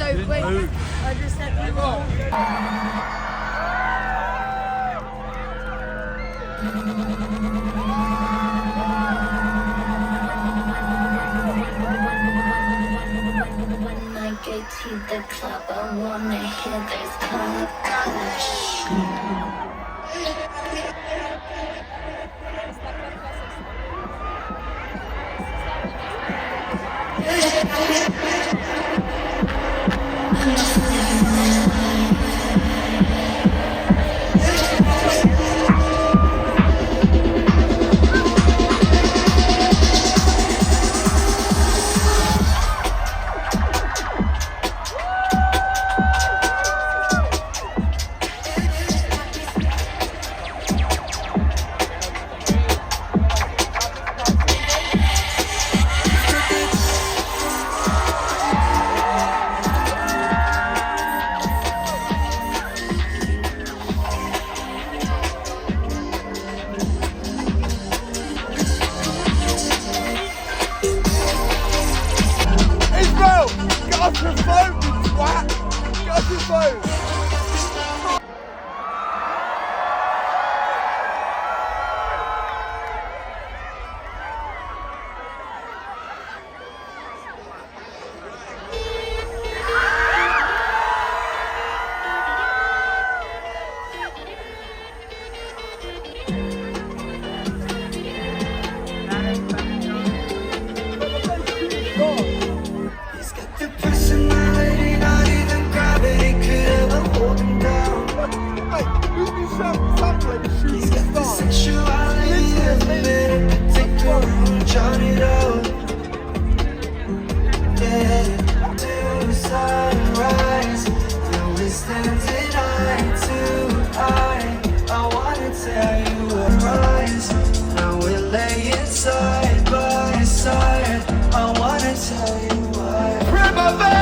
so quick. I just said we will. When I get to the club, I wanna hear this kind of Primavera!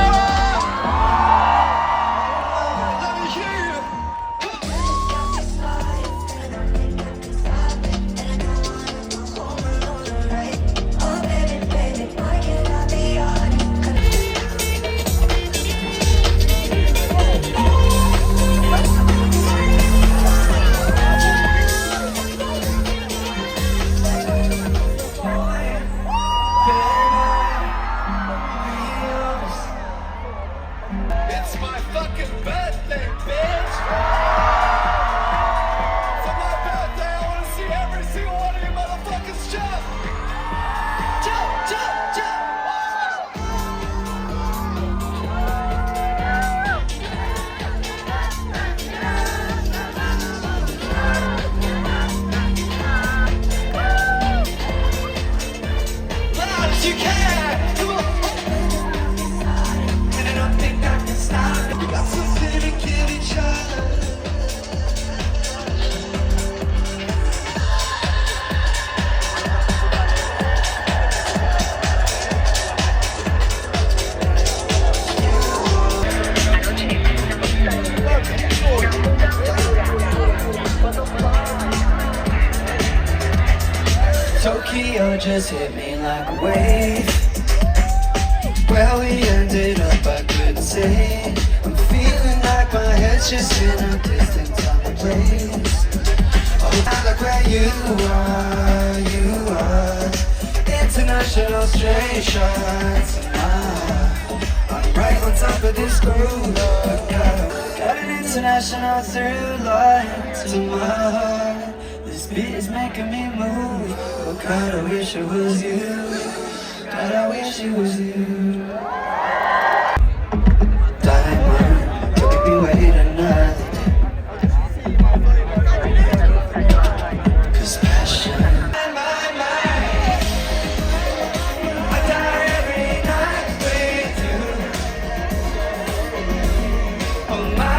Tokyo just hit me like a wave. Where we ended up I couldn't say. I'm feeling like my head's just in a distant time place. Oh, I like where you are. International straight shots tonight. I'm right on top of this groove. Got an international through line to my heart. This beat is making me move. Oh God, I wish it was you. God, I wish it was you. Diamond, don't be waiting another day. 'Cause passion, I die every night with you. Oh my.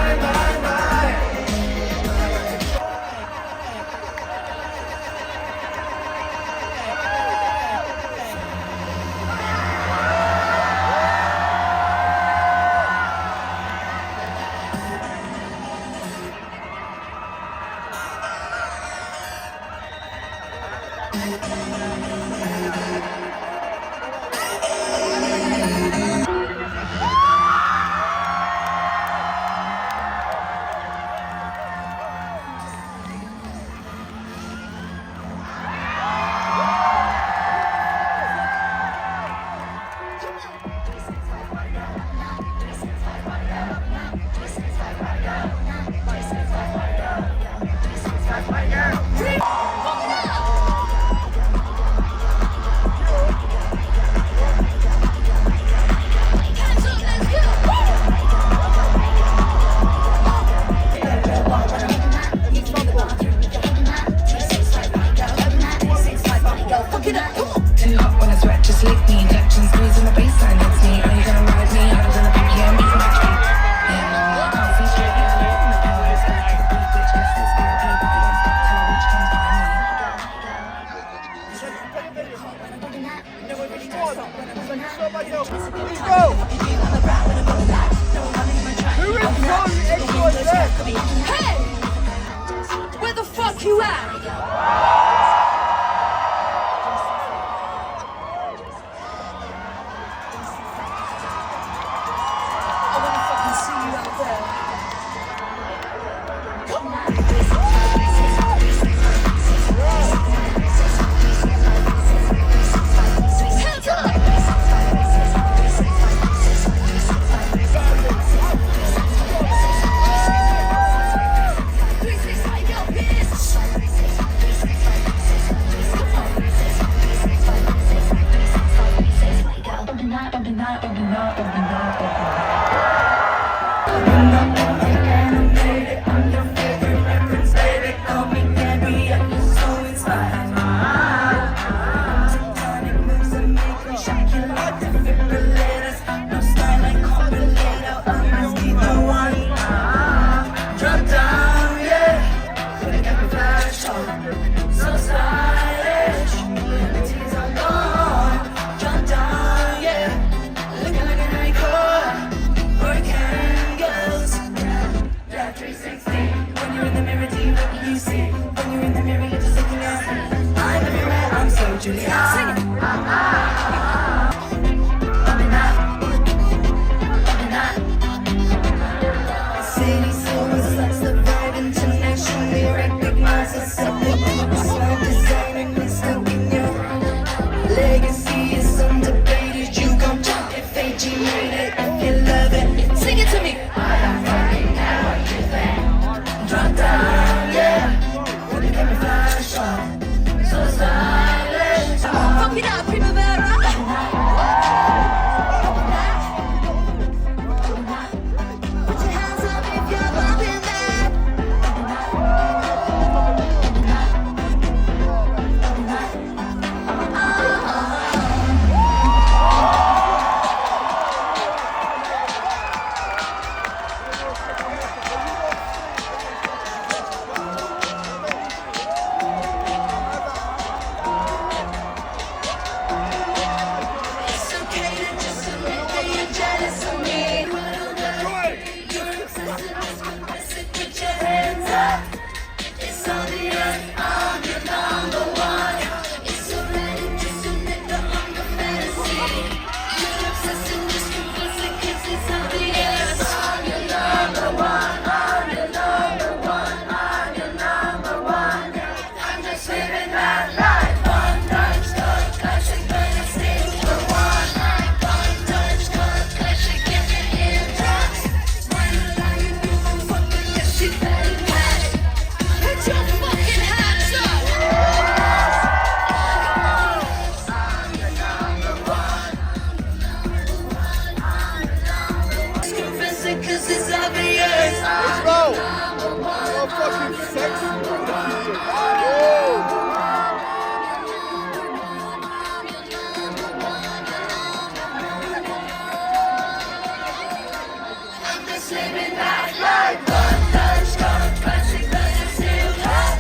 living that life. One touch, gone classic, but it's still hot.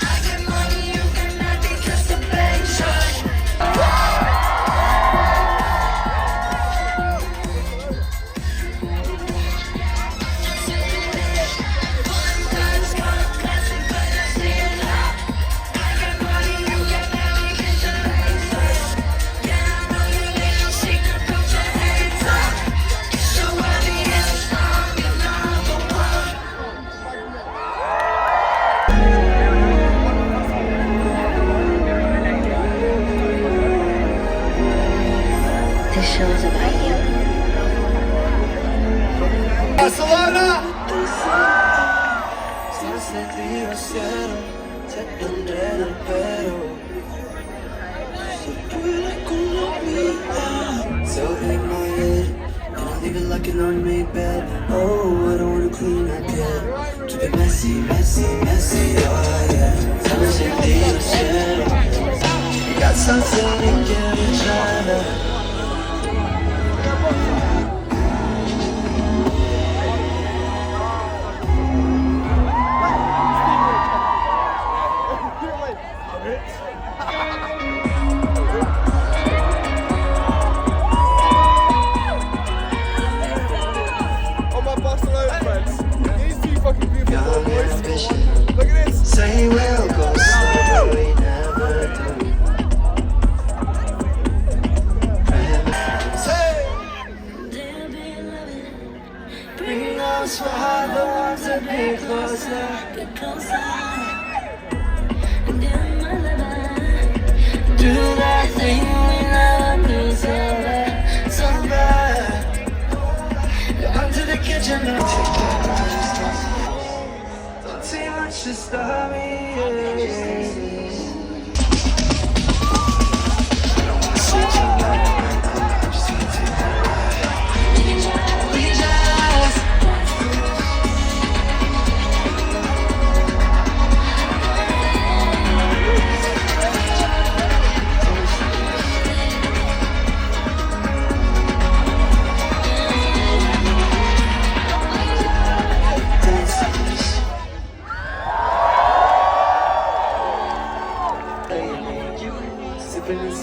I get money, you cannot be just a patient. This show's about you. Barcelona. Te pondré del pelo. So big my head, and I leave it like an unmade bed. Oh, I don't wanna clean that bed. Keep it messy, messy, messy, oh yeah. Sabes el día cielo. You got something to give me, China. All my Barcelona friends. These two fucking beautiful little boys. Ambition. Look at this. Say we'll go slow, we never do. Say, bring those for the ones that be closer. Do that thing we never do so bad, so bad. Under the kitchen, don't take that. Don't say much to stop me.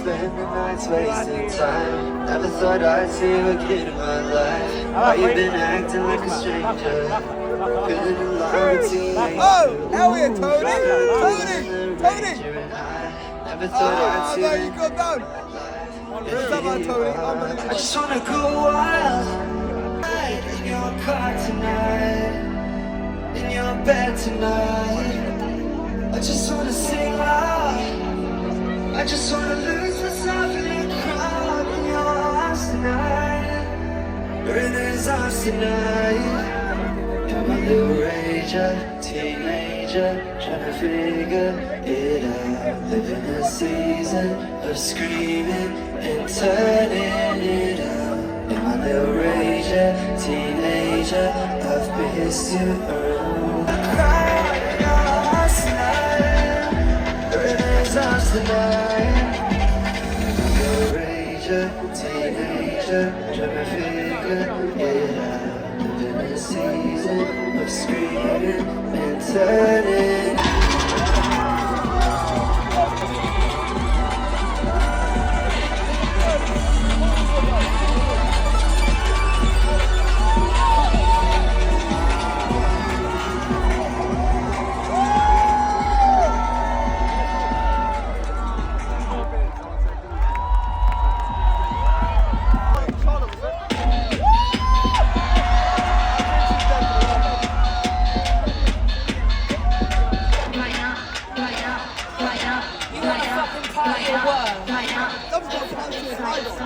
Spend the nights wasting time. Never thought I'd see you again in my life. Why you been acting like a stranger? Feeling alive with teenage. Oh, hell yeah, Tony! Tony! Never thought I'd see No, you. you got down. What's up, man, Tony? I just wanna go wild. In your car tonight. In your bed tonight. I just wanna sing loud. I just wanna lose myself in a crowd in your arms tonight. We're in his arms tonight. You're my little rager, teenager, trying to figure it out. Living a season of screaming and turning it out. You're my little rager, teenager, I've pissed you around. I cry in your arms tonight. We're in his arms tonight. Teenager, trying to figure it out. Living a season of screaming and turning.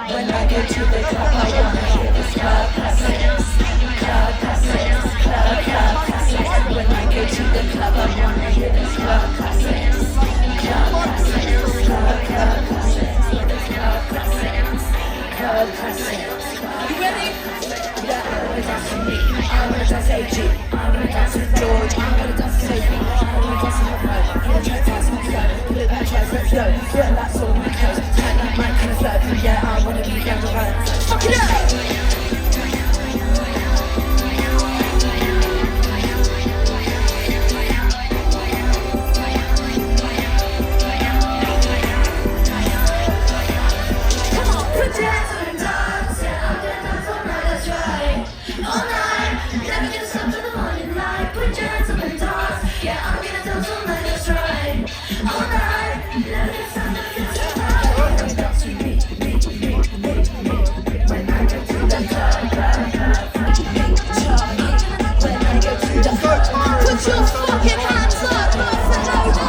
When I get to the club, I wanna hear this club classics. Club classics, club classics. When I get to the club, I wanna hear this club classics. Club classics, club classics. Club classics, club classics. You ready? Yeah, I wanna dance with me. I wanna dance AG. I wanna dance with George. I wanna dance with Sophie. I wanna dance with my bro. I wanna try to dance with flow. Pull it back, try to flow. Yeah, that's all my clothes. Tight like my kind of flow. Yeah, I wanna be down the road. Fuck it up! Never gonna stop till the morning light. Put your hands up and dance. Yeah, I'm gonna dance all night, that's right. All night. Never gonna stop, never gonna stop. Dance with me. When I go to the club. When I go to the club. Put your fucking hands up, Barcelona.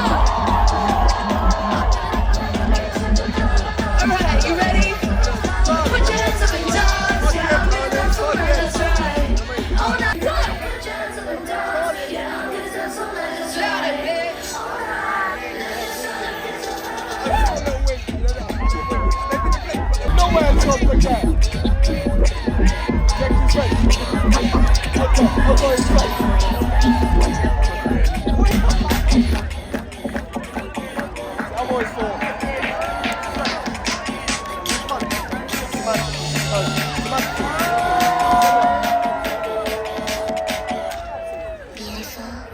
Alright, you ready? Put your hands up and dance. Yeah, I'm gonna dance all night, that's right. All night. Put your hands up and dance. Yeah, I'm gonna dance all night, that's right. Bitch. All night. Nowhere to up the gap. Check his face. I'll go his face. I'm always for.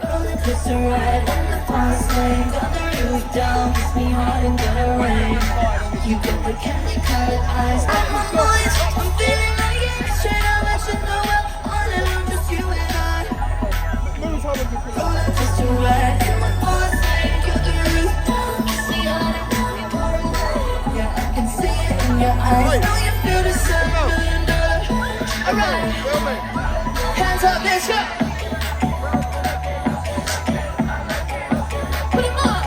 Rollercoaster ride on the fast lane. Got the roof down, kiss me hard and gonna rain. You got the candy colored eyes on my mind. I'm feeling like it. Straight out, let you know it. All alone, just you and I. Rollercoaster ride in the fast lane. Got the roof down, kiss me hard and now you're far away. Yeah, I can see it in your eyes. Know you feel the $7 million. Alright, hands up, let's go. Put 'em up.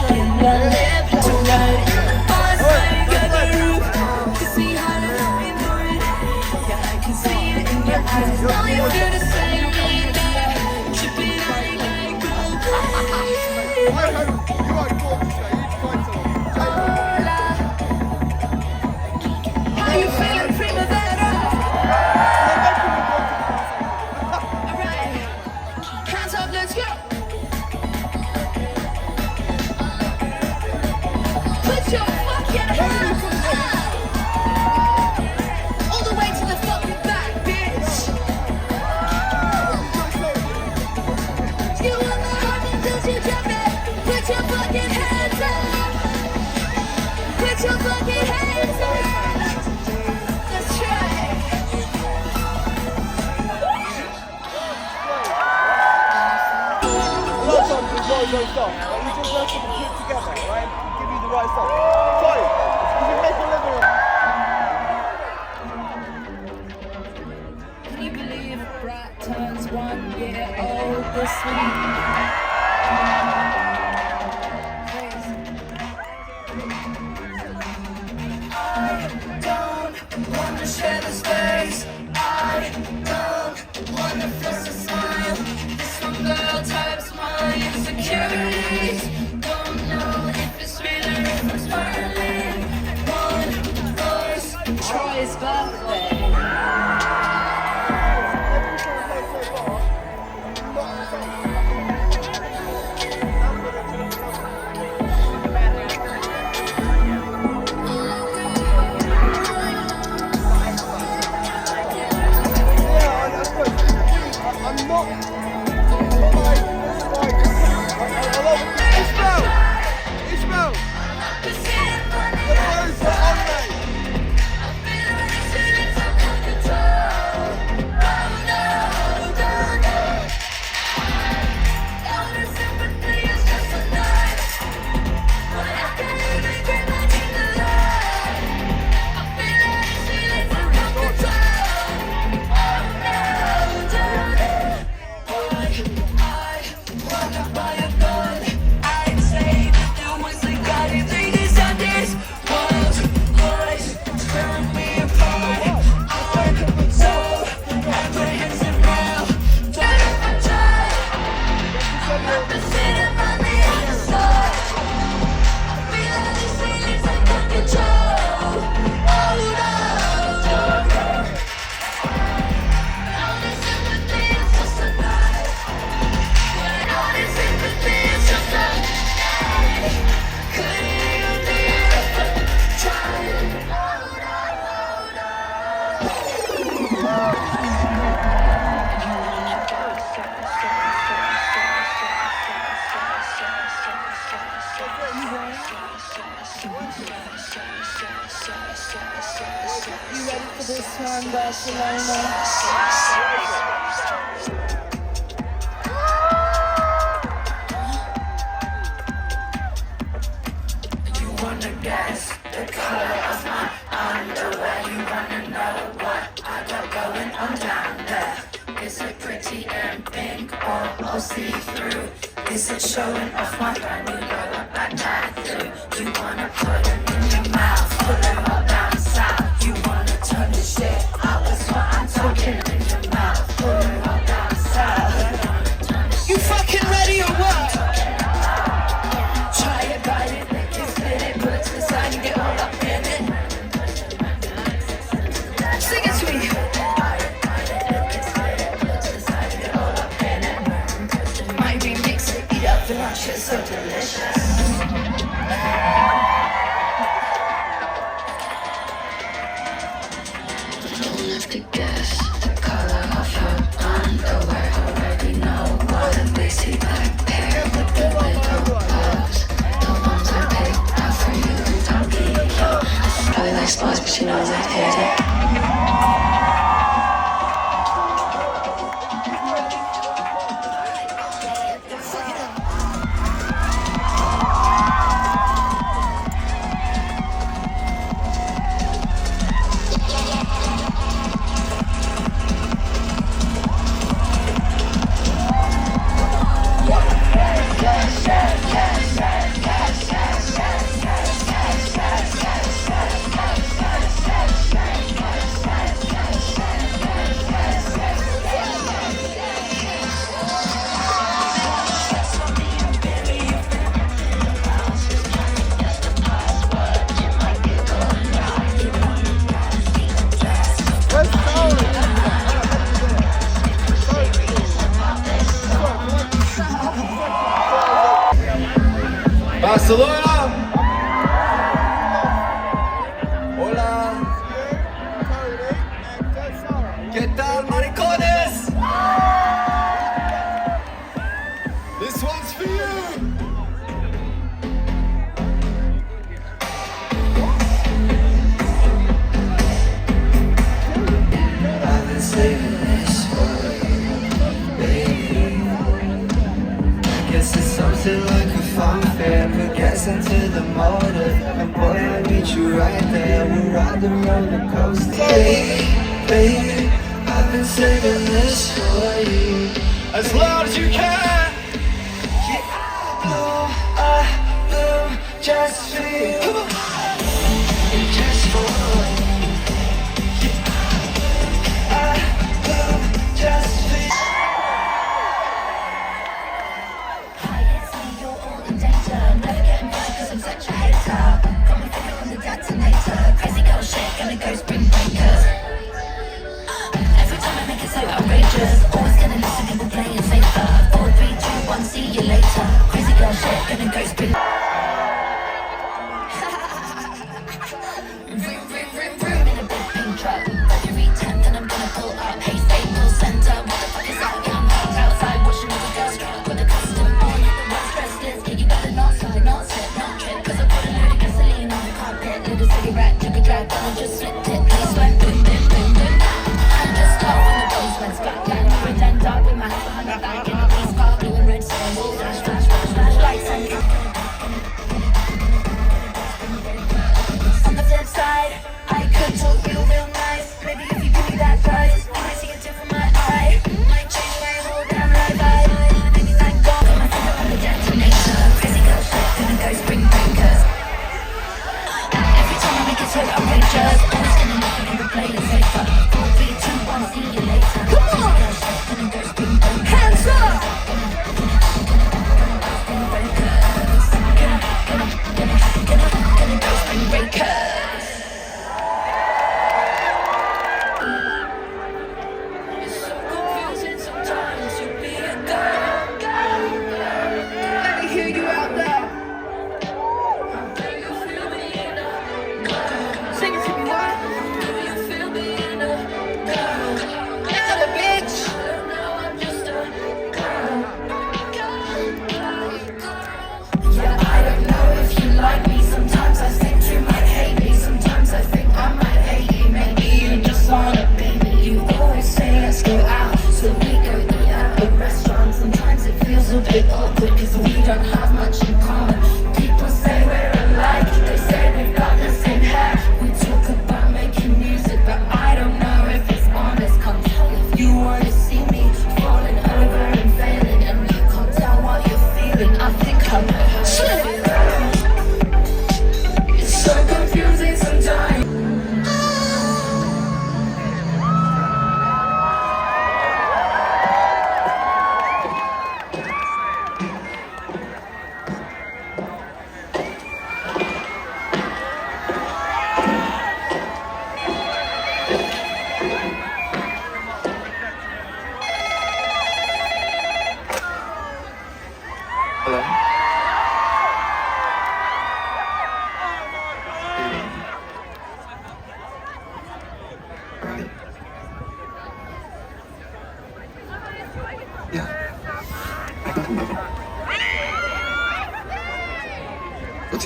In the left to right, in the fast lane, got the roof. Kiss me hard and now you're far away. Yeah, I can see it in your eyes. Know you feel the same way. Chip it out, you gotta go. You are gorgeous, mate. You need to find someone. How you feeling, Primavera? Alright, hands up, let's go. Put your fucking hands up. All the way to the fucking back, bitch. You want the heart until you drop it. Put your fucking hands up. Put your fucking hands up. Let's try. A lot of times it's Rojo stuff. Like, you just have to put it together, right? Give you the right stuff. Sorry, you can make a living. Can you believe Brat turns 1 year old this week? I don't wanna share the space. I don't wanna force a smile. This one girl types my insecurities. Don't know if it's real or if I'm spiraling. One voice, Troye's birthday. You ready for this one, Barcelona? You wanna guess the color of my underwear? You wanna know what I got going on down there? Is it pretty and pink or see-through? Is it showing off my brand new rubber black tattoo? You wanna put them in your mouth, put them all down south. You wanna turn this shit up, that's what I'm talking. In your mouth, put them all down south. You fucking ready or what? Try it, bite it, lick it, spit it, put it to the side and get all up in it. Sing it to me. It's so delicious. Don't have to guess the color of your underwear. Already know what a lacy black pair with the little bows. The ones I picked out for you and Donkey. She probably likes spots, but she knows I hate it. Barcelona! Hola! ¿Qué tal, maricones? This one's for you! I've been saving this for you, baby. Guess it's something like a fun fair, put gas into the motor, and boy, I meet you right there. We'll ride the roller coaster. Baby, I've been saving this for you As loud as you can! I blew just for you. Come on. Just for you. I blew just for you. Crazy girl shit, gonna go spring breakers. Every time I make it so outrageous, always gonna listen and we'll play it safer. 4, 3, 2, 1, see you later. Crazy girl shit, gonna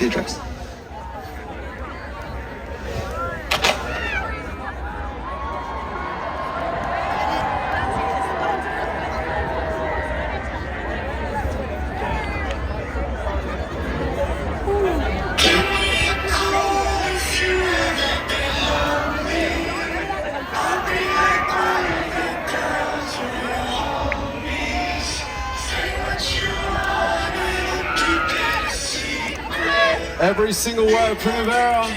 teardrops. Every single word, Primavera.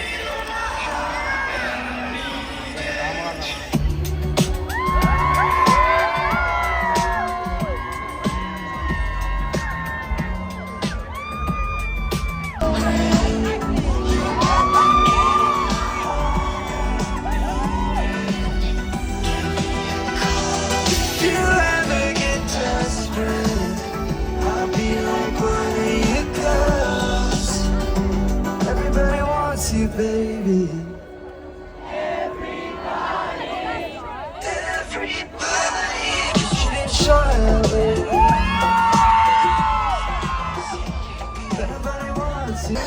Baby, just shouldn't shy away. Everybody wants you.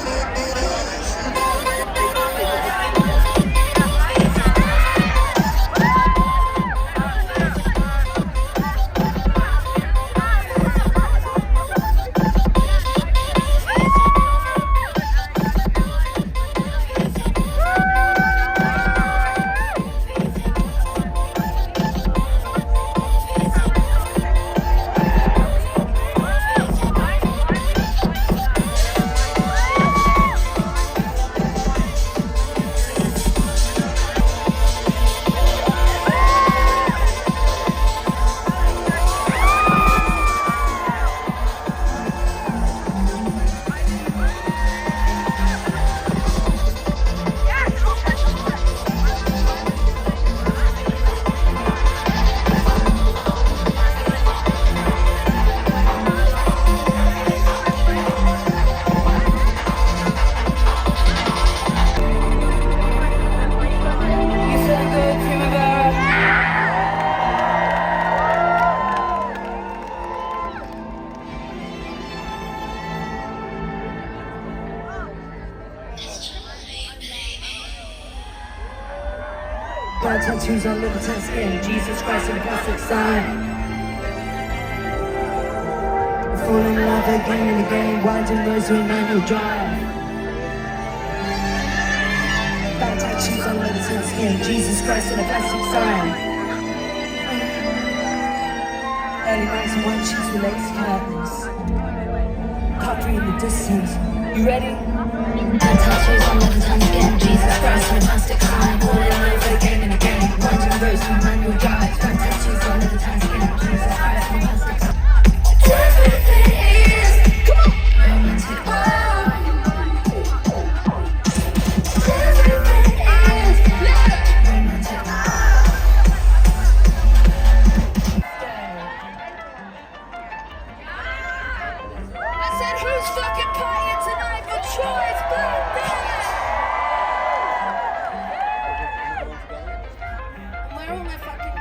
Got tattoos on little tan skin, Jesus Christ and a plastic sign. Fall in love again and again, winding roads with manual drive. Got tattoos on little tan skin, Jesus Christ and a plastic sign. Early nights and white sheets with lace curtains. Country in the distance, you ready? Got tattoos on little tan skin, Jesus Christ and a plastic sign. Falling over again and again, winding roads with manual drive. Got tattoos on little tan skin, Jesus Christ and a plastic sign. Everything is, come on, romantic love. Everything is love. Romantic love. I said, who's fucking partying tonight for Troye's birthday? Where are all my fucking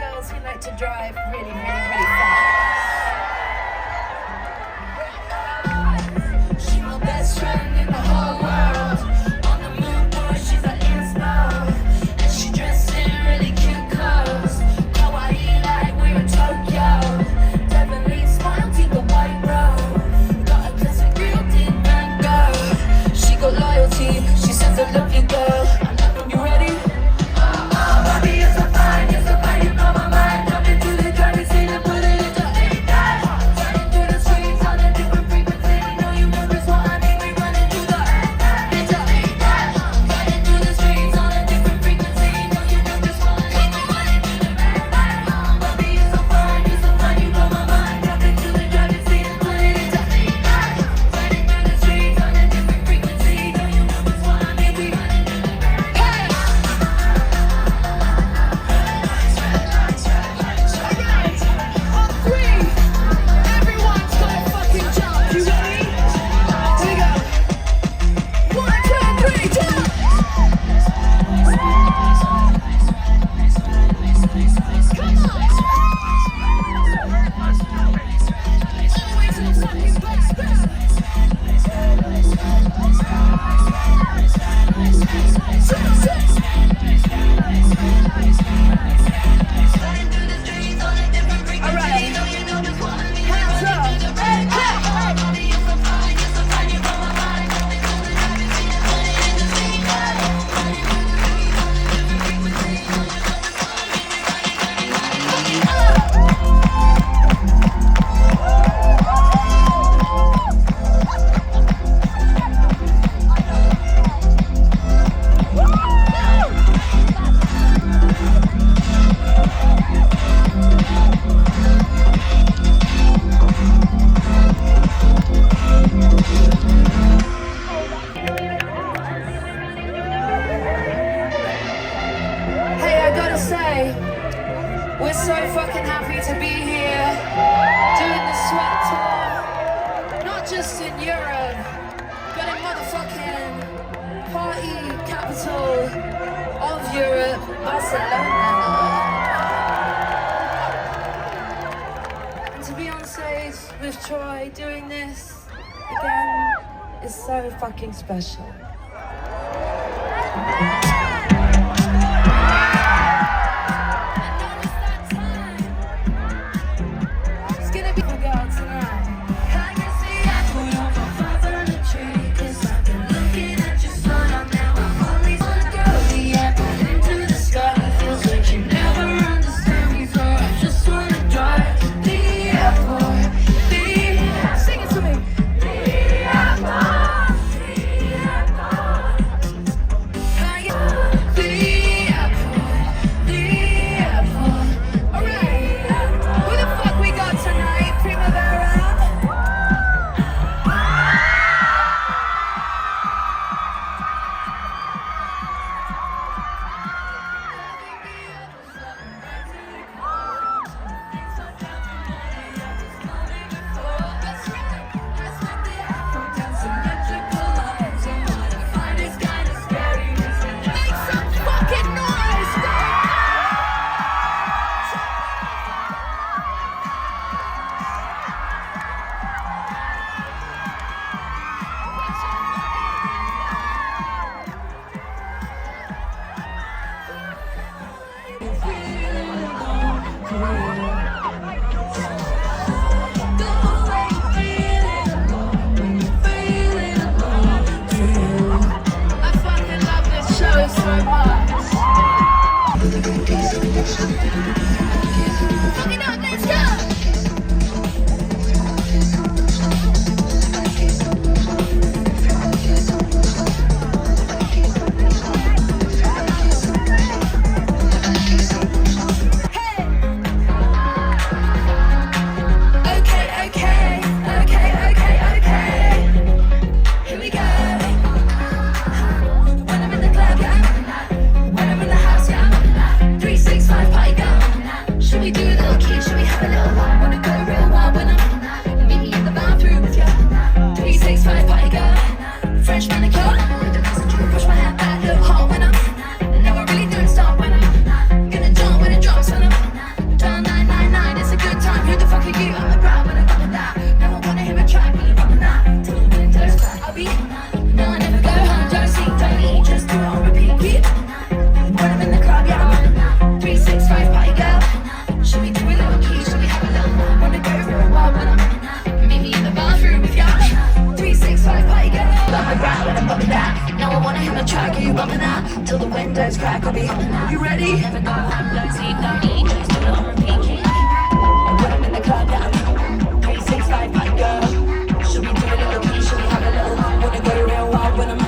We're so fucking happy to be here, doing the Sweat Tour, not just in Europe, but in motherfucking party capital of Europe, Barcelona. And to be on stage with Troye doing this again is so fucking special. Till the windows crack, I'll be you ready? Put 'em in the club now. 365 pipe girl. Should we do a little key? Should we have a little? Wanna go real wild with 'em?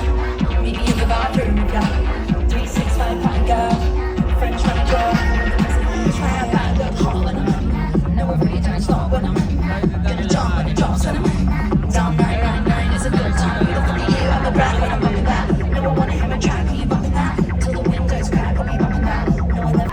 Meet me in the bathroom, yeah. 365 pipe girl. French manager. Try out that look hot with 'em. No, I really don't stop with 'em. Gonna jump when it drops with 'em. Down 999 is a good time. Who the fuck are you? I'm a brat when I'm bumping that. No, I wanna hear a track. Are you bumping that? Till the windows crack, I'll be bumping that. No, I never.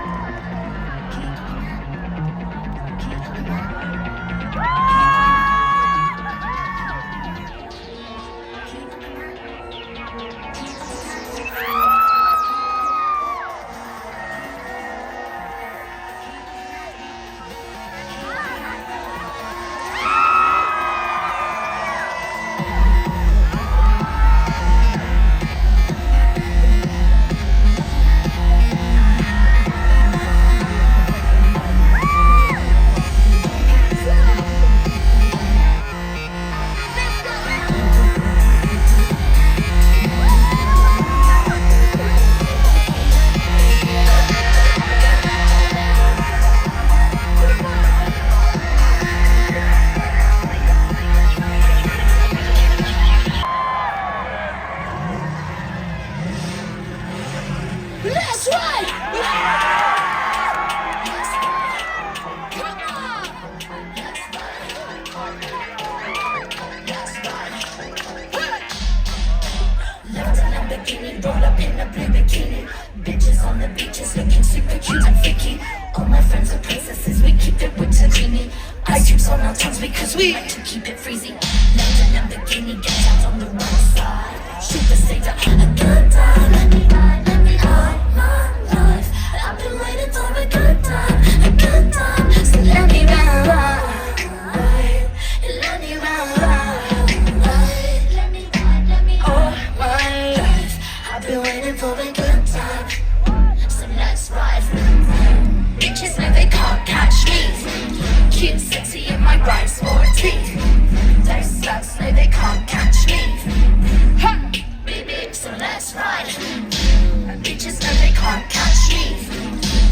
That's right! Come on! Left a Lamborghini, roll up in a blue bikini. Bitches on the beaches looking super cute and freaky. All my friends are princesses, we keep it with Lamborghini. Ice cubes on our tongues because we like to keep it freezy. Lamborghini, get out on the wrong side. Shoot the stage up, a good time. Let me ride all my life. I've been waiting for a good time, a good time. So let me ride, let me ride. All my life, I've been waiting for a good time. So let's ride. Bitches know they can't catch me. Cute, sexy, and my ride sporty. Those slugs know they can't catch me. Ha! Baby, so let's ride. Bitches know they can't catch me.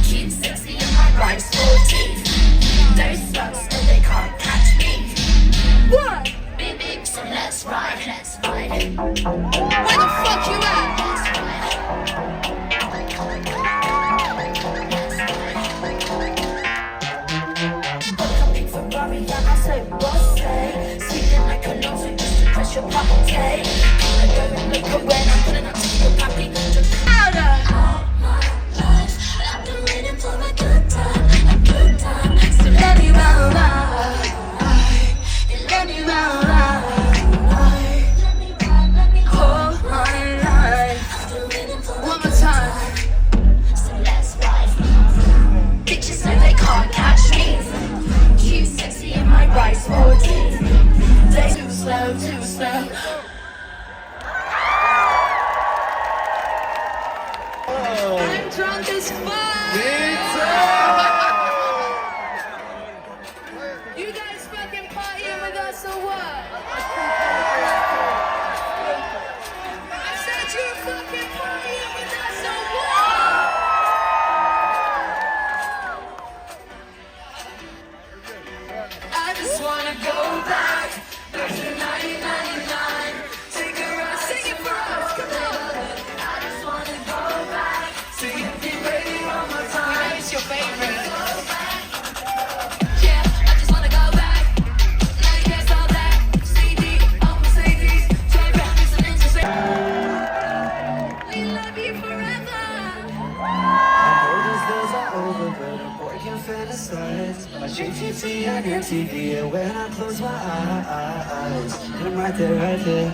Cute, sexy, and my ride sporty. Those slugs know they can't catch me. What? Baby, so let's ride. Let's ride. Where the fuck you at? Your property. I don't look away, I'm putting up to your puppy. Louder! All my life, I've been waiting for a good time, a good time. So let me ride, let me ride. All my life, I've been waiting for one more time. So let's ride. Bitches know they can't catch me. Cute, sexy, and my ride sporty. Too slow, too slow. I'm drunk as fuck. You guys fucking partying with us or what? I said you fucking partying with us or what? I just wanna go back. Back to 1999, take a ride, sing it for us, come on. I just wanna go back, sing it, get ready one more time. It's your favorite. Yeah, I just wanna go back. Now you guys all that. CD, oh Mercedes, Troye Sivan, listening to say. We love you forever. All these days are over, but a boy can fantasize. My GTT and MTV, and when I close my eyes, and I'm right there,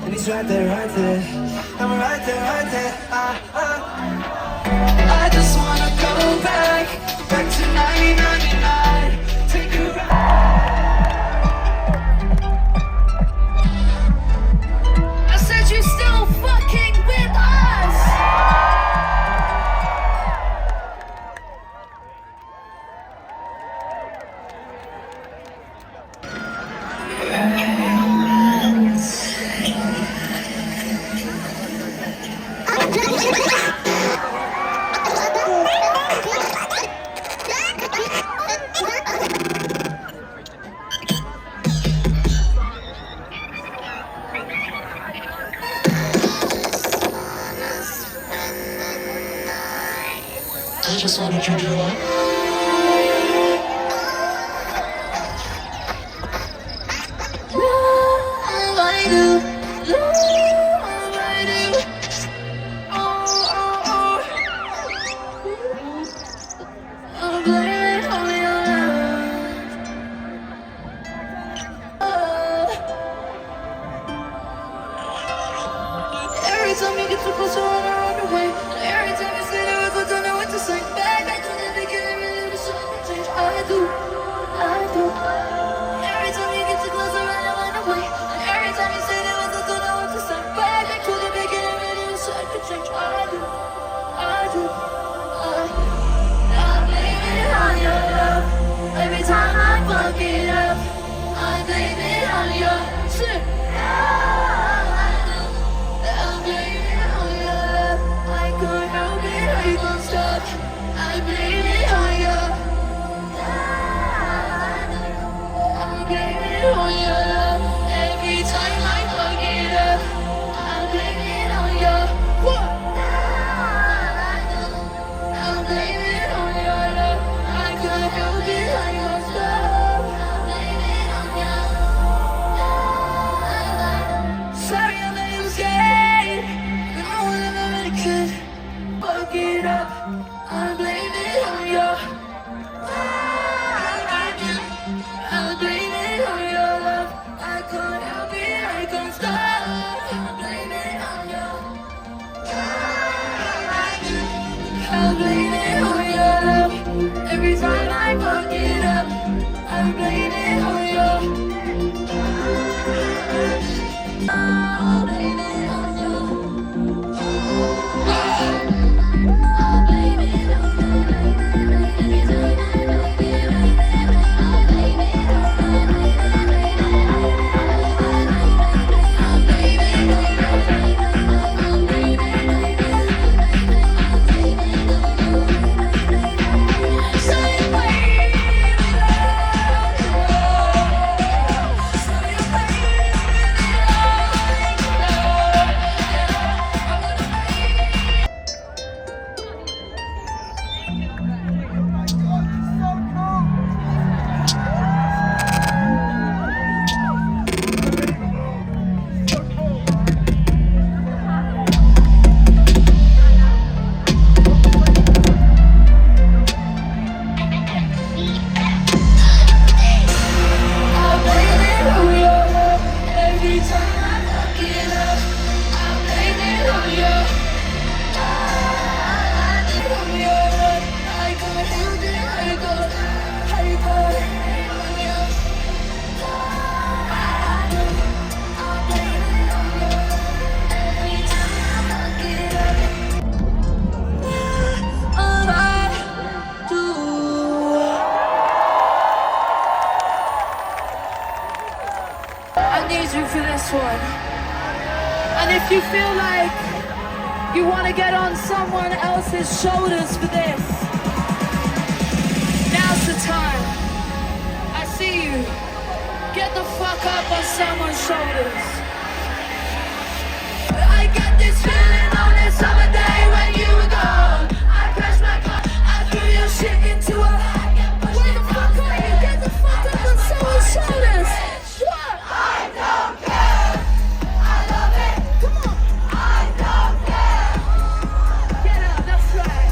and he's right there, I'm right there, I just wanna go back to 1999, take a ride. I said you still fucking with us. I just wanna turn you on. Every time you get too close, I wanna run away. Every time you say there was I don't know what to say. Back to the beginning, really the something change. I do. Every time you get too close, I run away. Every time you say there was I don't know what to say. Back to the beginning, really the something change. I do. I blame it on your love. Every time I fuck it up, I blame it on your shit. I blame it on your love. I'm blaming on your love. Every time I fuck it up, I'm blaming on your. I'm blaming on your. I'm blaming on your. Every time I fuck it up, I'm blaming on one. And if you feel like you want to get on someone else's shoulders for this, now's the time. I see you. Get the fuck up on someone's shoulders. I got this feeling on that summer day when you were gone. I crashed my car, I threw your shit into a bag. Where the fuck are you? Get the fuck up on someone's shoulders. What? I don't care. I love it. Come on. I don't care. Get up, that's right.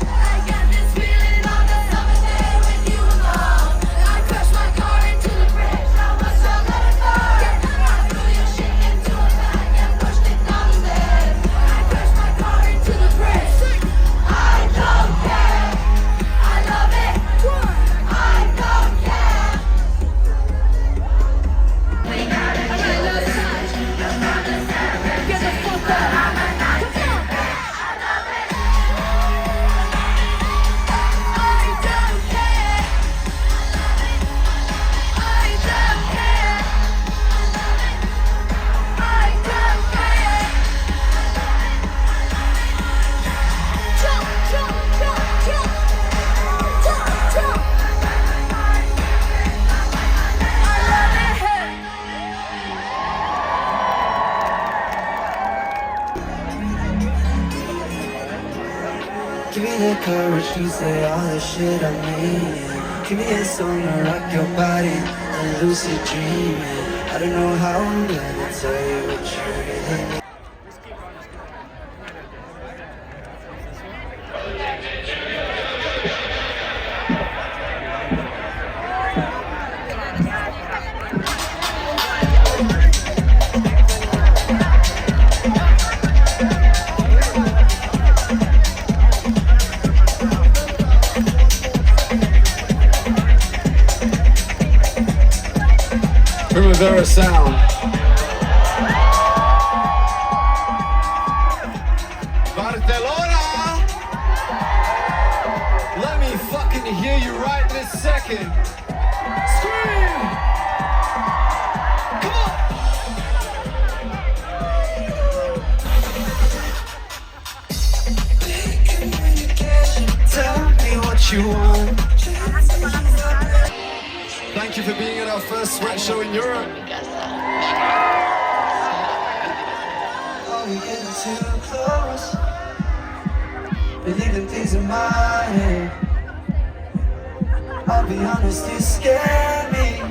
I got this feeling on that summer day when you were gone. I crashed my car into the bridge. I was so let it burn. I threw your shit into a bag and pushed it down the stairs. I crashed my car into the bridge. I don't care. I love it. I don't care. We got it. Get the fuck up. Come on. I love it. I don't care. I don't care. I don't care. Jump, jump, jump, jump. Jump, jump. I love it. Give me the courage to say all the shit I need. Give me a song to rock your body and lucid dreaming. I don't know how I'm gonna tell you what you really need. Primavera sound. Barcelona! Let me fucking hear you right this second. Scream! Come on! Tell me what you want. Thank you for being at our first sweat show in Europe. Are we getting too close? Believing things in my head. I'll be honest, you scare me.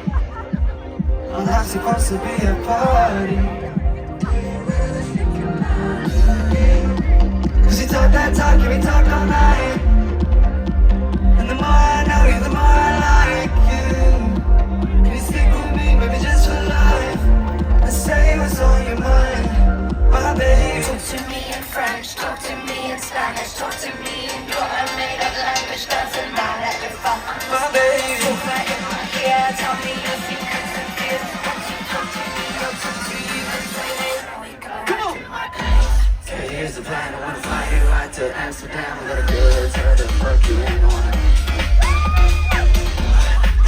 I'm not supposed to be a party. Cause you talk that talk, and we talk all night. And the more I know you, the more I like you. Can you stick with me, maybe just for life? And say what's on your mind, my babe. Talk to me in French, talk to me in in Spanish. Talk to me in your made-up language. Doesn't matter if I'm My baby. over in my ear. Tell me your secrets and fears. Won't you talk to me? I'll talk to you and say that we go back to my place. Hey, here's the plan. I wanna fly you right to Amsterdam. I got a good tell her to fuck you in on it.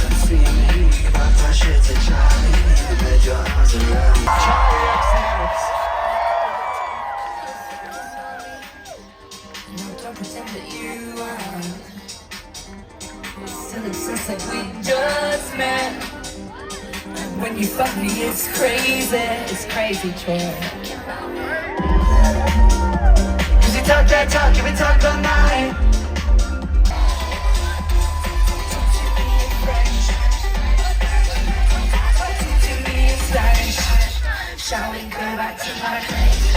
Come see me, pop my shit to Charlie. Let your arms around me. Charli XCX. No, don't pretend that you are. Silly since like we just met. And when you fuck me, it's crazy, Troye. Cause you talk that talk, you been talk all night. To me in Spanish. Shall we go back to my place?